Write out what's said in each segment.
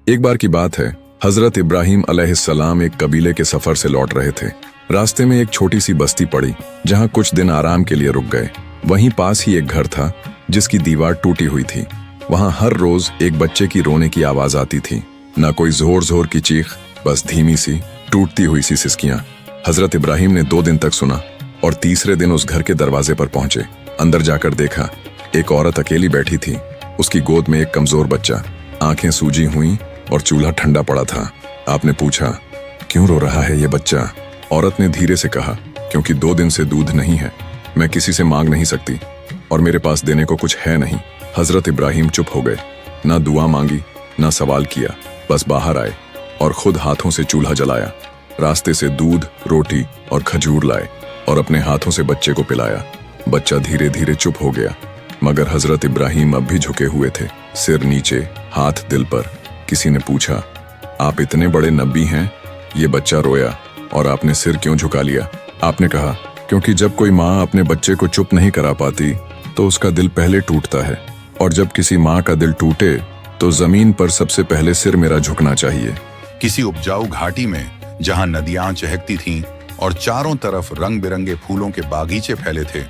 एक बार की बात है, हजरत इब्राहिम अलैहिस्सलाम एक कबीले के सफर से लौट रहे थे। रास्ते में एक छोटी सी बस्ती पड़ी, जहां कुछ दिन आराम के लिए रुक गए। वहीं पास ही एक घर था जिसकी दीवार टूटी हुई थी। वहां हर रोज एक बच्चे की रोने की आवाज आती थी। न कोई जोर जोर की चीख, बस धीमी सी टूटती हुई सी सिसकियां। हजरत इब्राहिम ने 2 दिन तक सुना और तीसरे दिन उस घर के दरवाजे पर पहुंचे। अंदर जाकर देखा, एक औरत अकेली बैठी थी। उसकी गोद में एक कमजोर बच्चा, आंखें सूजी हुई और चूल्हा ठंडा पड़ा था। आपने पूछा, क्यों रो रहा है ये बच्चा? औरत ने धीरे से कहा, क्योंकि 2 दिन से दूध नहीं है। मैं किसी से मांग नहीं सकती और मेरे पास देने को कुछ है नहीं। हजरत इब्राहिम चुप हो गए। ना दुआ मांगी, ना सवाल किया, बस बाहर आए और खुद हाथों से चूल्हा जलाया। रास्ते से दूध, रोटी और खजूर लाए और अपने हाथों से बच्चे को पिलाया। बच्चा धीरे धीरे चुप हो गया, मगर हजरत इब्राहिम अब भी झुके हुए थे, सिर नीचे, हाथ दिल पर। किसी ने पूछा, आप इतने बड़े नबी हैं? ये बच्चा रोया और आपने सिर क्यों झुका लिया? आपने कहा, क्योंकि जब कोई माँ अपने बच्चे को चुप नहीं करा पाती तो उसका दिल पहले टूटता है, और जब किसी माँ का दिल टूटे तो जमीन पर सबसे पहले सिर मेरा झुकना चाहिए। किसी उपजाऊ घाटी में जहां नदियां चहकती थीं और चारों तरफ रंग बिरंगे फूलों के बागीचे फैले थे,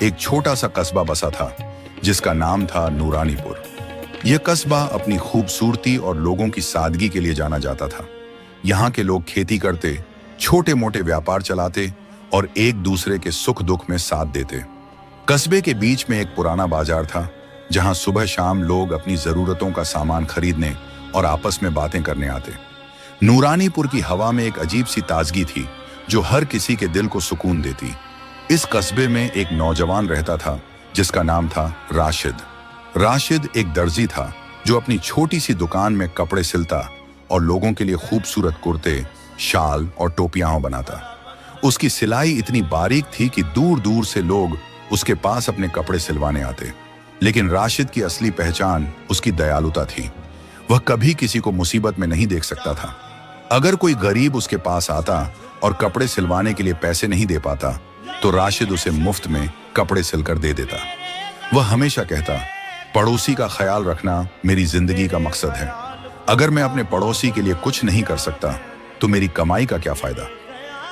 एक छोटा सा कस्बा बसा था जिसका नाम था नूरानीपुर। यह कस्बा अपनी खूबसूरती और लोगों की सादगी के लिए जाना जाता था। यहाँ के लोग खेती करते, छोटे मोटे व्यापार चलाते और एक दूसरे के सुख दुख में साथ देते। कस्बे के बीच में एक पुराना बाजार था जहां सुबह शाम लोग अपनी जरूरतों का सामान खरीदने और आपस में बातें करने आते। नूरानीपुर की हवा में एक अजीब सी ताजगी थी जो हर किसी के दिल को सुकून देती। इस कस्बे में एक नौजवान रहता था जिसका नाम था राशिद। राशिद एक दर्जी था जो अपनी छोटी सी दुकान में कपड़े सिलता और लोगों के लिए खूबसूरत कुर्ते, शाल और टोपियां बनाता। उसकी सिलाई इतनी बारीक थी कि दूर दूर से लोग उसके पास अपने कपड़े सिलवाने आते। लेकिन राशिद की असली पहचान उसकी दयालुता थी। वह कभी किसी को मुसीबत में नहीं देख सकता था। अगर कोई गरीब उसके पास आता और कपड़े सिलवाने के लिए पैसे नहीं दे पाता तो राशिद उसे मुफ्त में कपड़े सिलकर दे देता। वह हमेशा कहता, पड़ोसी का ख्याल रखना मेरी जिंदगी का मकसद है। अगर मैं अपने पड़ोसी के लिए कुछ नहीं कर सकता तो मेरी कमाई का क्या फायदा।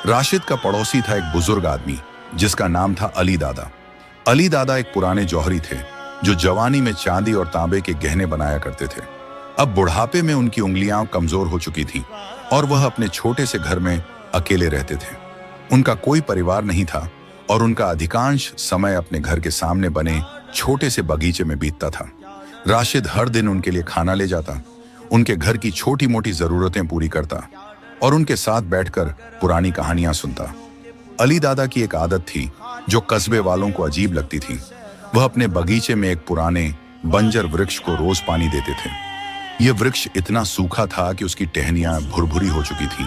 राशिद का पड़ोसी था एक बुजुर्ग आदमी जिसका नाम था अली दादा। अली दादा एक पुराने जौहरी थे जो जवानी में चांदी और तांबे के गहने बनाया करते थे। अब बुढ़ापे में उनकी उंगलियां कमजोर हो चुकी थी और वह अपने छोटे से घर में अकेले रहते थे। उनका कोई परिवार नहीं था और उनका अधिकांश समय अपने घर के सामने बने छोटे से बगीचे में बीतता था। राशिद हर दिन उनके लिए खाना ले जाता, उनके घर की छोटी मोटी जरूरतें पूरी करता और उनके साथ बैठकर पुरानी कहानियां सुनता। अली दादा की एक आदत थी जो कस्बे वालों को अजीब लगती थी। वह अपने बगीचे में एक पुराने बंजर वृक्ष को रोज पानी देते थे। यह वृक्ष इतना सूखा था कि उसकी टहनियां भुरभुरी हो चुकी थी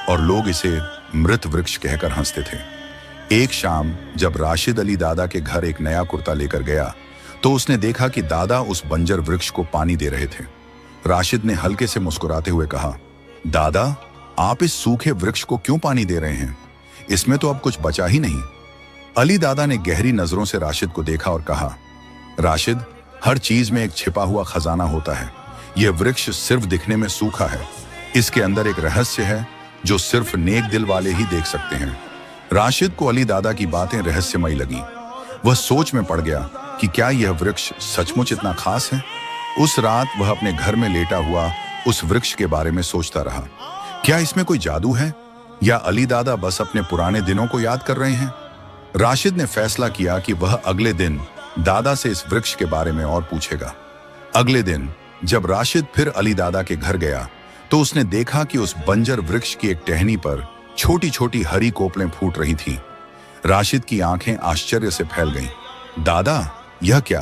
और लोग इसे मृत वृक्ष कहकर हंसते थे। एक शाम जब राशिद अली दादा के घर एक नया कुर्ता लेकर गया तो उसने देखा कि दादा उस बंजर वृक्ष को पानी दे रहे थे। राशिद ने हल्के से मुस्कुराते हुए कहा, दादा, आप इस सूखे वृक्ष को क्यों पानी दे रहे हैं? इसमें तो अब कुछ बचा ही नहीं। अली दादा ने गहरी नजरों से राशिद को देखा और कहा, राशिद, हर चीज में एक छिपा हुआ खजाना होता है। यह वृक्ष सिर्फ दिखने में सूखा है, इसके अंदर एक रहस्य है जो सिर्फ नेक दिल वाले ही देख सकते हैं। राशिद को अली दादा की बातें रहस्यमयी लगी। वह सोच में पड़ गया कि क्या यह वृक्ष सचमुच इतना खास है। उस रात वह अपने घर में लेटा हुआ उस वृक्ष के बारे में सोचता रहा। क्या इसमें कोई जादू है या अली दादा बस अपने पुराने दिनों को याद कर रहे हैं? राशिद ने फैसला किया कि वह अगले दिन दादा से इस वृक्ष के बारे में और पूछेगा। अगले दिन जब राशिद फिर अली दादा के घर गया तो उसने देखा कि उस बंजर वृक्ष की एक टहनी पर छोटी छोटी हरी कोपलें फूट रही थीं। राशिद की आंखें आश्चर्य से फैल गईं। दादा, यह क्या?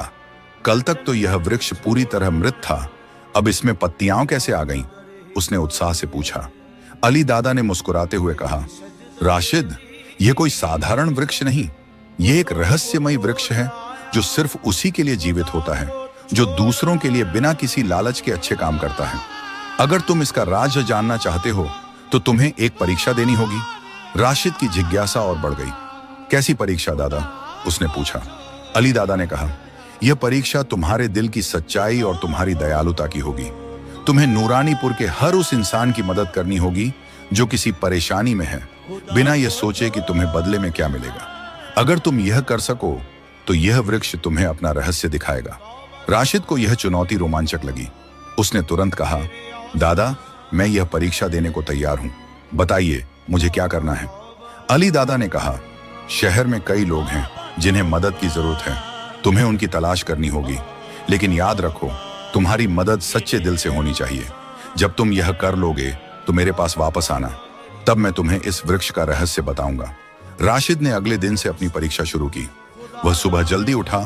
कल तक तो यह वृक्ष पूरी तरह मृत था, अब इसमें पत्तियां कैसे आ गईं? उसने उत्साह से पूछा। अली दादा ने मुस्कुराते हुए कहा, राशिद, यह कोई साधारण वृक्ष नहीं, यह एक रहस्यमयी वृक्ष है जो सिर्फ उसी के लिए जीवित होता है जो दूसरों के लिए बिना किसी लालच के अच्छे काम करता है। अगर तुम इसका राज जानना चाहते हो तो तुम्हें एक परीक्षा देनी होगी। राशिद की जिज्ञासा और बढ़ गई। कैसी परीक्षा दादा? उसने पूछा। अली दादा ने कहा, यह परीक्षा तुम्हारे दिल की सच्चाई और तुम्हारी दयालुता की होगी। तुम्हें नूरानीपुर के हर उस इंसान की मदद करनी होगी जो किसी परेशानी में है, बिना यह सोचे कि तुम्हें बदले में क्या मिलेगा। अगर तुम यह कर सको तो यह वृक्ष तुम्हें अपना रहस्य दिखाएगा। राशिद को यह चुनौती रोमांचक लगी। उसने तुरंत कहा, दादा, मैं यह परीक्षा देने को तैयार हूं। बताइए, मुझे क्या करना है? अली दादा ने कहा, शहर में कई लोग हैं जिन्हें मदद की जरूरत है। तुम्हें उनकी तलाश करनी होगी, लेकिन याद रखो, तुम्हारी मदद सच्चे दिल से होनी चाहिए। जब तुम यह कर लोगे तो मेरे पास वापस आना, तब मैं तुम्हें इस वृक्ष का रहस्य बताऊंगा। राशिद ने अगले दिन से अपनी परीक्षा शुरू की। वह सुबह जल्दी उठा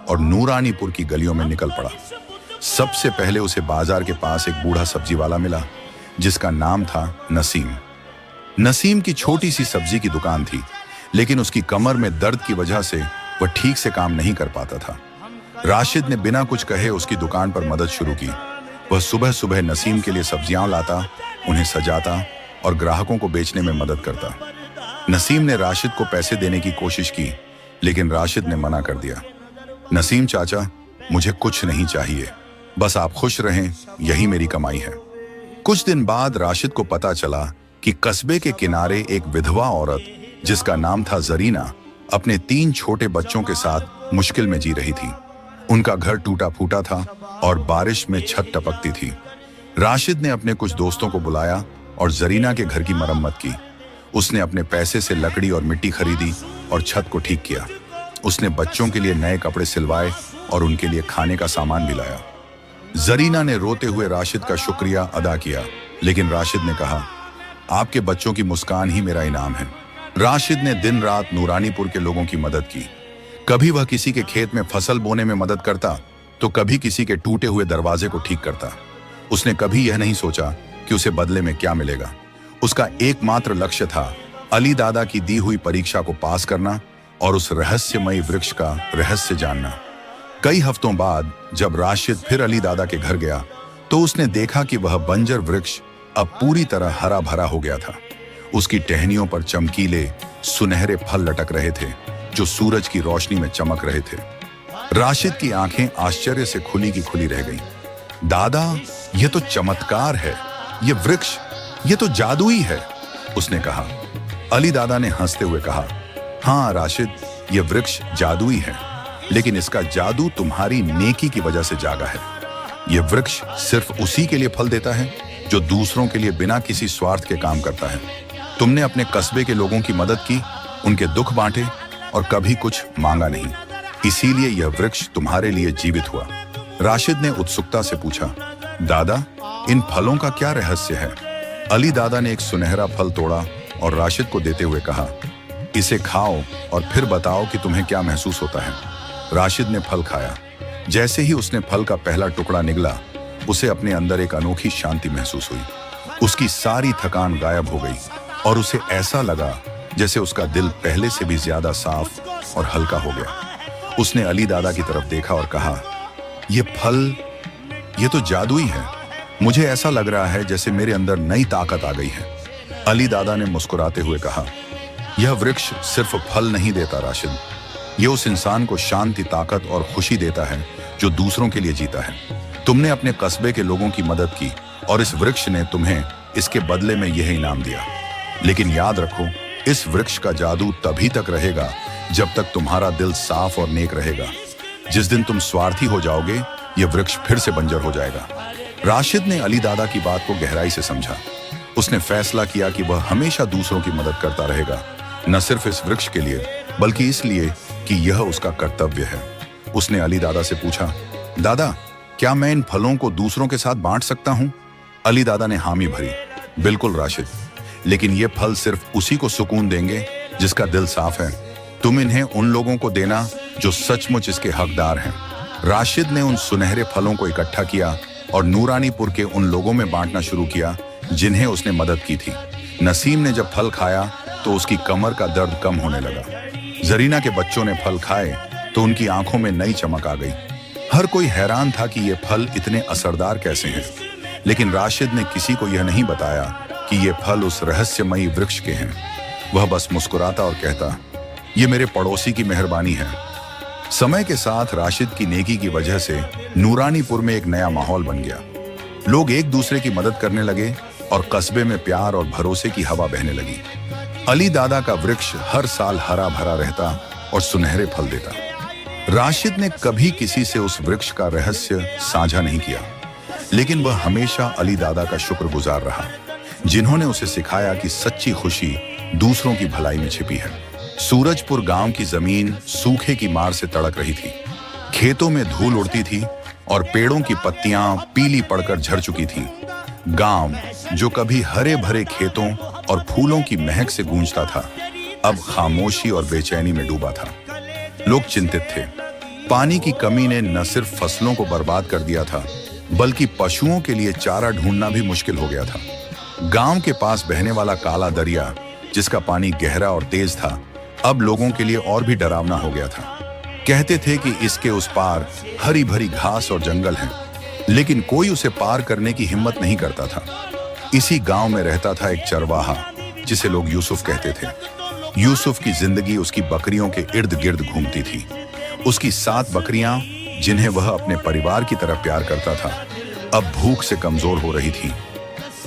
और नूरानीपुर की गलियों में निकल पड़ा। सबसे पहले उसे बाजार के पास एक बूढ़ा सब्जी वाला मिला जिसका नाम था नसीम। नसीम की छोटी सी सब्जी की दुकान थी, लेकिन उसकी कमर में दर्द की वजह से वह ठीक से काम नहीं कर पाता था। राशिद ने बिना कुछ कहे उसकी दुकान पर मदद शुरू की। वह सुबह सुबह नसीम के लिए सब्जियां लाता, उन्हें सजाता और ग्राहकों को बेचने में मदद करता। नसीम ने राशिद को पैसे देने की कोशिश की, लेकिन राशिद ने मना कर दिया। नसीम चाचा, मुझे कुछ नहीं चाहिए, बस आप खुश रहें, यही मेरी कमाई है। कुछ दिन बाद राशिद को पता चला कि कस्बे के किनारे एक विधवा औरत जिसका नाम था जरीना अपने 3 छोटे बच्चों के साथ मुश्किल में जी रही थी। उनका घर टूटा फूटा था और बारिश में छत टपकती थी। राशिद ने अपने कुछ दोस्तों को बुलाया और जरीना के घर की मरम्मत की। उसने अपने पैसे से लकड़ी और मिट्टी खरीदी और छत को ठीक किया। उसने बच्चों के लिए नए कपड़े सिलवाए और उनके लिए खाने का सामान भी लाया। जरीना ने रोते हुए राशिद का शुक्रिया अदा किया, लेकिन राशिद ने कहा, आपके बच्चों की मुस्कान ही मेरा इनाम है। राशिद ने दिन रात नूरानीपुर के लोगों की मदद की। कभी वह किसी के खेत में फसल बोने में मदद करता, तो कभी किसी के टूटे हुए दरवाजे को ठीक करता। उसने कभी यह नहीं सोचा कि उसे बदले में क्या मिलेगा। उसका एकमात्र लक्ष्य था अली दादा की दी हुई परीक्षा को पास करना और उस रहस्यमयी वृक्ष का रहस्य जानना। कई हफ्तों बाद जब राशिद फिर अली दादा के घर गया, तो उसने देखा कि वह बंजर वृक्ष अब पूरी तरह हरा भरा हो गया था। उसकी टहनियों पर चमकीले सुनहरे फल लटक रहे थे जो सूरज की रोशनी में चमक रहे थे। राशिद की आंखें आश्चर्य से खुली की खुली रह गईं। दादा, यह तो चमत्कार है, यह वृक्ष, यह तो जादुई है, उसने कहा। अली दादा ने हंसते हुए कहा, हाँ राशिद, यह वृक्ष जादुई है, लेकिन इसका जादू तुम्हारी नेकी की वजह से जागा है। यह वृक्ष सिर्फ उसी के लिए फल देता है जो दूसरों के लिए बिना किसी स्वार्थ के काम करता है। तुमने अपने कस्बे के लोगों की मदद की, उनके दुख बांटे और कभी कुछ मांगा नहीं, इसीलिए यह वृक्ष तुम्हारे लिए जीवित हुआ। राशिद ने उत्सुकता से पूछा, दादा, इन फलों का क्या रहस्य है? अली दादा ने एक सुनहरा फल तोड़ा और राशिद को देते हुए कहा, इसे खाओ और फिर बताओ कि तुम्हें क्या महसूस होता है। राशिद ने फल खाया। जैसे ही उसने फल का पहला टुकड़ा निगला, उसे अपने अंदर एक अनोखी शांति महसूस हुई। उसकी सारी थकान गायब हो गई और उसे ऐसा लगा जैसे उसका दिल पहले से भी ज्यादा साफ और हल्का हो गया। उसने अली दादा की तरफ देखा और कहा, यह फल, यह तो जादुई है। मुझे ऐसा लग रहा है जैसे मेरे अंदर नई ताकत आ गई है। अली दादा ने मुस्कुराते हुए कहा, यह वृक्ष सिर्फ फल नहीं देता राशिद, यह उस इंसान को शांति, ताकत और खुशी देता है जो दूसरों के लिए जीता है। तुमने अपने कस्बे के लोगों की मदद की और इस वृक्ष ने तुम्हें इसके बदले में यह इनाम दिया। लेकिन याद रखो, इस वृक्ष का जादू तभी तक रहेगा जब तक तुम्हारा दिल साफ और नेक रहेगा। जिस दिन तुम स्वार्थी हो जाओगे, यह वृक्ष फिर से बंजर हो जाएगा। राशिद ने अली दादा की बात को गहराई से समझा। उसने फैसला किया कि वह हमेशा दूसरों की मदद करता रहेगा, न सिर्फ इस वृक्ष के लिए बल्कि इसलिए कि यह उसका कर्तव्य है। उसने अली दादा से पूछा, दादा, क्या मैं इन फलों को दूसरों के साथ बांट सकता हूं? अली दादा ने हामी भरी, बिल्कुल राशिद, लेकिन ये फल सिर्फ उसी को सुकून देंगे जिसका दिल साफ है। तुम इन्हें उन लोगों को देना जो सचमुच इसके हकदार हैं। राशिद ने उन सुनहरे फलों को इकट्ठा किया और नूरानीपुर के उन लोगों में बांटना शुरू किया जिन्हें उसने मदद की थी। नसीम ने जब फल खाया तो उसकी कमर का दर्द कम होने लगा। जरीना के बच्चों ने फल खाए तो उनकी आंखों में नई चमक आ गई। हर कोई हैरान था कि ये फल इतने असरदार कैसे हैं, लेकिन राशिद ने किसी को यह नहीं बताया कि ये फल उस रहस्यमयी वृक्ष के हैं। वह बस मुस्कुराता और कहता, ये मेरे पड़ोसी की मेहरबानी है। समय के साथ राशिद की नेकी की वजह से नूरानीपुर में एक नया माहौल बन गया। लोग एक दूसरे की मदद करने लगे और कस्बे में प्यार और भरोसे की हवा बहने लगी। अली दादा का वृक्ष हर साल हरा भरा रहता और सुनहरे फल देता। राशिद ने कभी किसी से उस वृक्ष का रहस्य साझा नहीं किया, लेकिन वह हमेशा अली दादा का शुक्रगुजार रहा, जिन्होंने उसे सिखाया कि सच्ची खुशी दूसरों की भलाई में छिपी है। सूरजपुर गांव की जमीन सूखे की मार से तड़क रही थी। खेतों में धूल उड़ती थी और पेड़ों की पत्तियां पीली पड़कर झड़ चुकी थीं। गांव, जो कभी हरे भरे खेतों और फूलों की महक से गूंजता था, अब खामोशी और बेचैनी में डूबा था। लोग चिंतित थे। पानी की कमी ने न सिर्फ फसलों को बर्बाद कर दिया था, बल्कि पशुओं के लिए चारा ढूंढना भी मुश्किल हो गया था। गांव के पास बहने वाला काला दरिया, जिसका पानी गहरा और तेज था, अब लोगों के लिए और भी डरावना हो गया था। कहते थे कि इसके उस पार हरी भरी घास और जंगल है, लेकिन कोई उसे पार करने की हिम्मत नहीं करता था। इसी गांव में रहता था एक चरवाहा, जिसे लोग यूसुफ कहते थे। यूसुफ की जिंदगी उसकी बकरियों के इर्द गिर्द घूमती थी। उसकी 7 बकरियां, जिन्हें वह अपने परिवार की तरह प्यार करता था, अब भूख से कमजोर हो रही थी।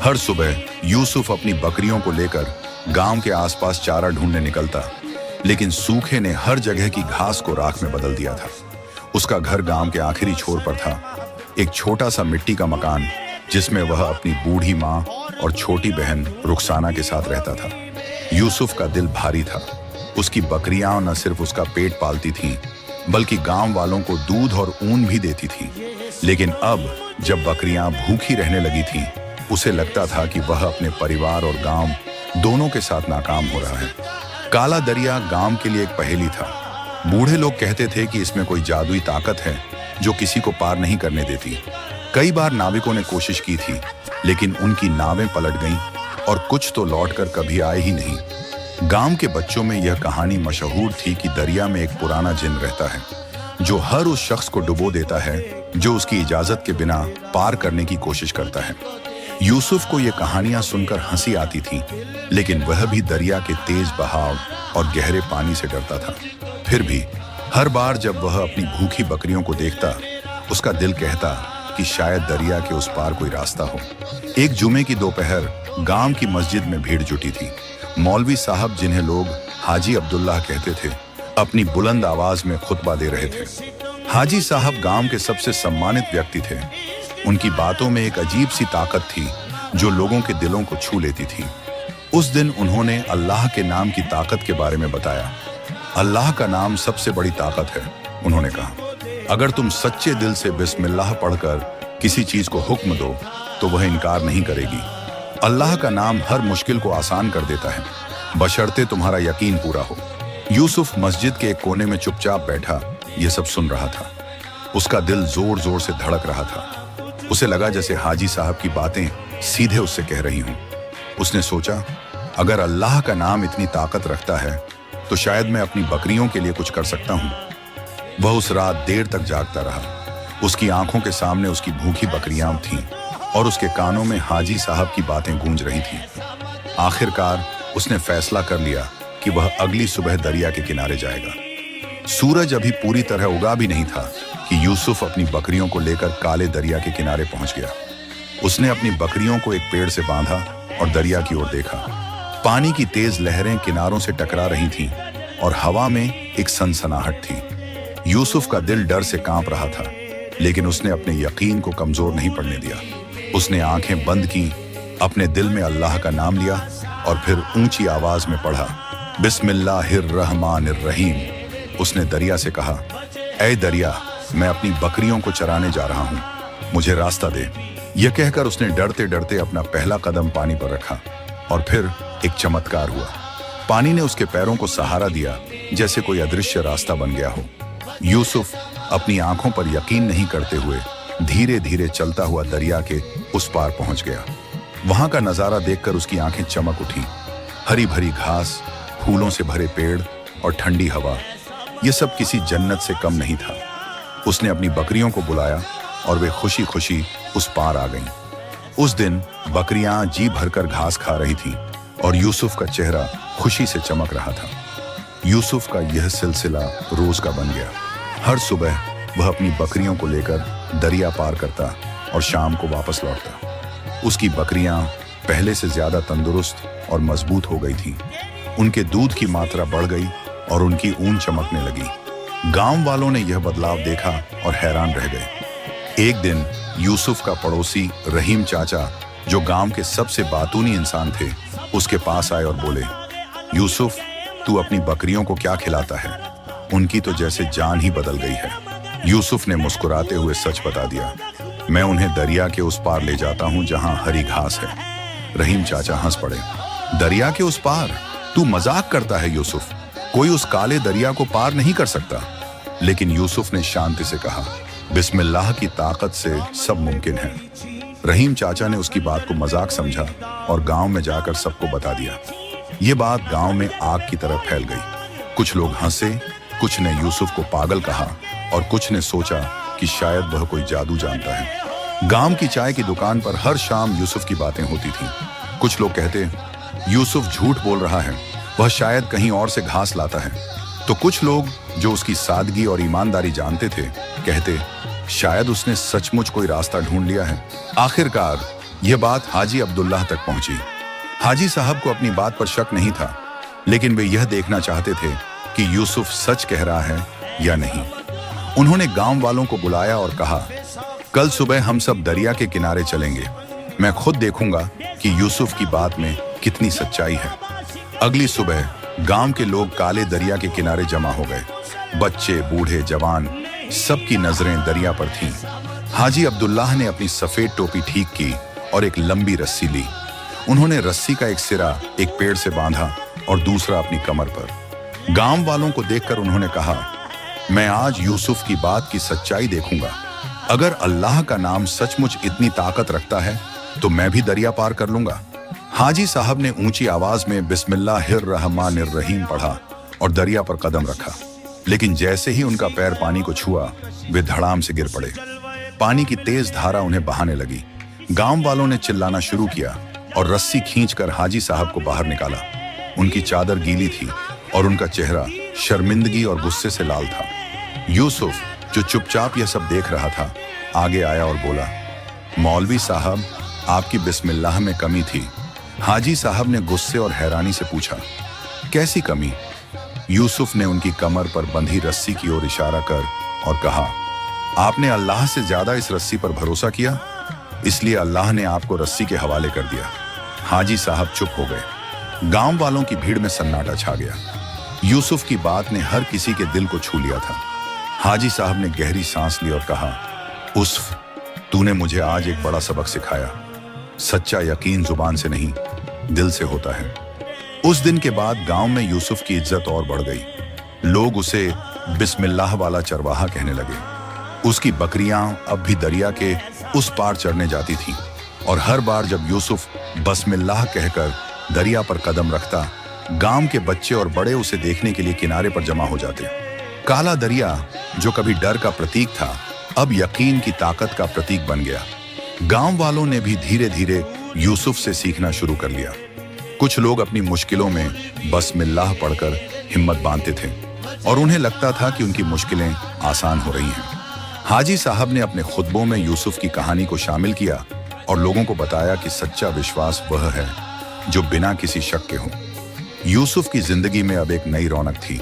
हर सुबह यूसुफ अपनी बकरियों को लेकर गांव के आसपास चारा ढूंढने निकलता, लेकिन सूखे ने हर जगह की घास को राख में बदल दिया था। उसका घर गांव के आखिरी छोर पर था, एक छोटा सा मिट्टी का मकान, जिसमें वह अपनी बूढ़ी माँ और छोटी बहन रुखसाना के साथ रहता था। यूसुफ का दिल भारी था। उसकी बकरियां न सिर्फ उसका पेट पालती थीं, बल्कि गांव वालों को दूध और ऊन भी देती थीं। लेकिन अब जब बकरियां भूखी रहने लगी थीं, उसे लगता था कि वह अपने परिवार और गांव दोनों के साथ नाकाम हो रहा है। काला दरिया गांव के लिए एक पहेली था। बूढ़े लोग कहते थे कि इसमें कोई जादुई ताकत है जो किसी को पार नहीं करने देती। कई बार नाविकों ने कोशिश की थी, लेकिन उनकी नावें पलट गईं और कुछ तो लौटकर कभी आए ही नहीं। गांव के बच्चों में यह कहानी मशहूर थी कि दरिया में एक पुराना जिन रहता है, जो हर उस शख्स को डुबो देता है जो उसकी इजाजत के बिना पार करने की कोशिश करता है। यूसुफ को यह कहानियां सुनकर हंसी आती थी, लेकिन वह भी दरिया के तेज बहाव और गहरे पानी से डरता था। फिर भी हर बार जब वह अपनी भूखी बकरियों को देखता, उसका दिल कहता कि शायद दरिया के उस पार कोई रास्ता हो। एक जुमे की दोपहर गांव की मस्जिद में भीड़ जुटी थी। मौलवी साहब, जिन्हें लोग हाजी अब्दुल्लाह कहते थे, अपनी बुलंद आवाज में खुतबा दे रहे थे। हाजी साहब गांव के सबसे सम्मानित व्यक्ति थे। उनकी बातों में एक अजीब सी ताकत थी जो लोगों के दिलों को छू लेती थी। उस दिन उन्होंने अल्लाह के नाम की ताकत के बारे में बताया। अल्लाह का नाम सबसे बड़ी ताकत है, उन्होंने कहा। अगर तुम सच्चे दिल से बिस्मिल्लाह पढ़कर किसी चीज को हुक्म दो, तो वह इनकार नहीं करेगी। अल्लाह का नाम हर मुश्किल को आसान कर देता है, बशर्ते तुम्हारा यकीन पूरा हो। यूसुफ मस्जिद के एक कोने में चुपचाप बैठा यह सब सुन रहा था। उसका दिल जोर जोर से धड़क रहा था। उसे लगा जैसे हाजी साहब की बातें सीधे उससे कह रही हूं। उसने सोचा, अगर अल्लाह का नाम इतनी ताकत रखता है, तो शायद मैं अपनी बकरियों के लिए कुछ कर सकता हूं। वह उस रात देर तक जागता रहा। उसकी आंखों के सामने उसकी भूखी बकरियां थीं और उसके कानों में हाजी साहब की बातें गूंज रही थीं। आखिरकार उसने फैसला कर लिया कि वह अगली सुबह दरिया के किनारे जाएगा। सूरज अभी पूरी तरह उगा भी नहीं था कि यूसुफ अपनी बकरियों को लेकर काले दरिया के किनारे पहुंच गया। उसने अपनी बकरियों को एक पेड़ से बांधा और दरिया की ओर देखा। पानी की तेज लहरें किनारों से टकरा रही थीं और हवा में एक सनसनाहट थी। यूसुफ का दिल डर से कांप रहा था, लेकिन उसने अपने यकीन को कमजोर नहीं पड़ने दिया। उसने आंखें बंद की, अपने दिल में अल्लाह का नाम लिया और फिर ऊंची आवाज में पढ़ा, बिस्मिल्लाहिर्रहमानिर्रहीम। उसने दरिया से कहा, ऐ दरिया, मैं अपनी बकरियों को चराने जा रहा हूं, मुझे रास्ता दे। यह कहकर उसने डरते डरते अपना पहला कदम पानी पर रखा और फिर एक चमत्कार हुआ। पानी ने उसके पैरों को सहारा दिया, जैसे कोई अदृश्य रास्ता बन गया हो। यूसुफ अपनी आंखों पर यकीन नहीं करते हुए धीरे धीरे चलता हुआ दरिया के उस पार पहुंच गया। वहां का नजारा देखकर उसकी आंखें चमक उठी। हरी भरी घास, फूलों से भरे पेड़ और ठंडी हवा, यह सब किसी जन्नत से कम नहीं था। उसने अपनी बकरियों को बुलाया और वे खुशी खुशी उस पार आ गईं। उस दिन बकरियां जी भरकर घास खा रही थीं और यूसुफ का चेहरा खुशी से चमक रहा था। यूसुफ का यह सिलसिला रोज का बन गया। हर सुबह वह अपनी बकरियों को लेकर दरिया पार करता और शाम को वापस लौटता। उसकी बकरियां पहले से ज्यादा तंदुरुस्त और मजबूत हो गई थीं। उनके दूध की मात्रा बढ़ गई और उनकी ऊन चमकने लगी। गांव वालों ने यह बदलाव देखा और हैरान रह गए। एक दिन यूसुफ का पड़ोसी रहीम चाचा, जो गांव के सबसे बातूनी इंसान थे, उसके पास आए और बोले, यूसुफ, तू अपनी बकरियों को क्या खिलाता है? उनकी तो जैसे जान ही बदल गई है। यूसुफ ने मुस्कुराते हुए सच बता दिया, मैं उन्हें दरिया के उस पार ले जाता हूं जहां हरी घास है। रहीम चाचा हंस पड़े। दरिया के उस पार? तू मजाक करता है यूसुफ, कोई उस काले दरिया को पार नहीं कर सकता। लेकिन यूसुफ ने शांति से कहा, बिस्मिल्लाह की ताकत से सब मुमकिन है। रहीम चाचा ने उसकी बात को मजाक समझा और गांव में जाकर सबको बता दिया। ये बात गांव में आग की तरह फैल गई। कुछ लोग हंसे, कुछ ने यूसुफ को पागल कहा और कुछ ने सोचा कि शायद वह कोई जादू जानता है। गांव की चाय की दुकान पर हर शाम यूसुफ की बातें होती थीं। कुछ लोग कहते, यूसुफ झूठ बोल रहा है, वह शायद कहीं और से घास लाता है। तो कुछ लोग जो उसकी सादगी और ईमानदारी जानते थे, कहते, शायद उसने सचमुच कोई रास्ता ढूंढ लिया है। आखिरकार यह बात हाजी अब्दुल्लाह तक पहुंची। हाजी साहब को अपनी बात पर शक नहीं था, लेकिन वे यह देखना चाहते थे कि यूसुफ सच कह रहा है या नहीं। उन्होंने गांव वालों को बुलाया और कहा, कल सुबह हम सब दरिया के किनारे चलेंगे। मैं खुद देखूंगा कि यूसुफ की बात में कितनी सच्चाई है। अगली सुबह गांव के लोग काले दरिया के किनारे जमा हो गए। बच्चे, बूढ़े, जवान, सबकी नजरें दरिया पर थीं। हाजी अब्दुल्लाह ने अपनी सफेद टोपी ठीक की और एक लंबी रस्सी ली। उन्होंने रस्सी का एक सिरा एक पेड़ से बांधा और दूसरा अपनी कमर पर। गांव वालों को देखकर उन्होंने कहा, मैं आज यूसुफ की बात की सच्चाई देखूंगा। अगर अल्लाह का नाम सचमुच इतनी ताकत रखता है तो मैं भी दरिया पार कर लूंगा। हाजी साहब ने ऊंची आवाज में बिस्मिल्लाहिर्रहमानिर्रहीम पढ़ा और दरिया पर कदम रखा। लेकिन जैसे ही उनका पैर पानी को छुआ, वे धड़ाम से गिर पड़े। पानी की तेज धारा उन्हें बहाने लगी। गांव वालों ने चिल्लाना शुरू किया और रस्सी खींचकर हाजी साहब को बाहर निकाला। उनकी चादर गीली थी और उनका चेहरा शर्मिंदगी और गुस्से से लाल था। यूसुफ, जो चुपचाप यह सब देख रहा था, आगे आया और बोला, मौलवी साहब, आपकी बिस्मिल्लाह में कमी थी। हाजी साहब ने गुस्से और हैरानी से पूछा, कैसी कमी? यूसुफ ने उनकी कमर पर बंधी रस्सी की ओर इशारा कर और कहा, आपने अल्लाह से ज्यादा इस रस्सी पर भरोसा किया, इसलिए अल्लाह ने आपको रस्सी के हवाले कर दिया। हाजी साहब चुप हो गए। गांव वालों की भीड़ में सन्नाटा छा गया। यूसुफ की बात ने हर किसी के दिल को छू लिया था। हाजी साहब ने गहरी सांस ली और कहा, उस्फ, तूने मुझे आज एक बड़ा सबक सिखाया। सच्चा यकीन जुबान से नहीं, दिल से होता है। उस दिन के बाद गांव में यूसुफ की इज्जत और बढ़ गई। लोग उसे बिस्मिल्लाह वाला चरवाहा कहने लगे। उसकी बकरियां अब भी दरिया के उस पार चढ़ने जाती थीं और हर बार जब यूसुफ बस्मिल्लाह कहकर दरिया पर कदम रखता, गांव के बच्चे और बड़े उसे देखने के लिए किनारे पर जमा हो जाते। काला दरिया, जो कभी डर का प्रतीक था, अब यकीन की ताकत का प्रतीक बन गया। गांव वालों ने भी धीरे धीरे यूसुफ से सीखना शुरू कर लिया। कुछ लोग अपनी मुश्किलों में बस्मिल्लाह पढ़कर हिम्मत बांधते थे और उन्हें लगता था कि उनकी मुश्किलें आसान हो रही हैं। हाजी साहब ने अपने खुतबों में यूसुफ की कहानी को शामिल किया और लोगों को बताया कि सच्चा विश्वास वह है जो बिना किसी शक के हो। यूसुफ की जिंदगी में अब एक नई रौनक थी।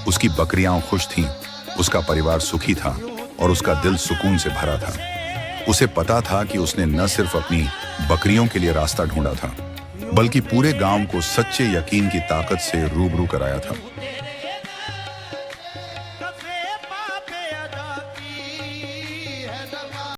उसकी बकरियां खुश थीं, उसका परिवार सुखी था और उसका दिल सुकून से भरा था। उसे पता था कि उसने न सिर्फ अपनी बकरियों के लिए रास्ता ढूंढा था, बल्कि पूरे गांव को सच्चे यकीन की ताकत से रूबरू कराया था।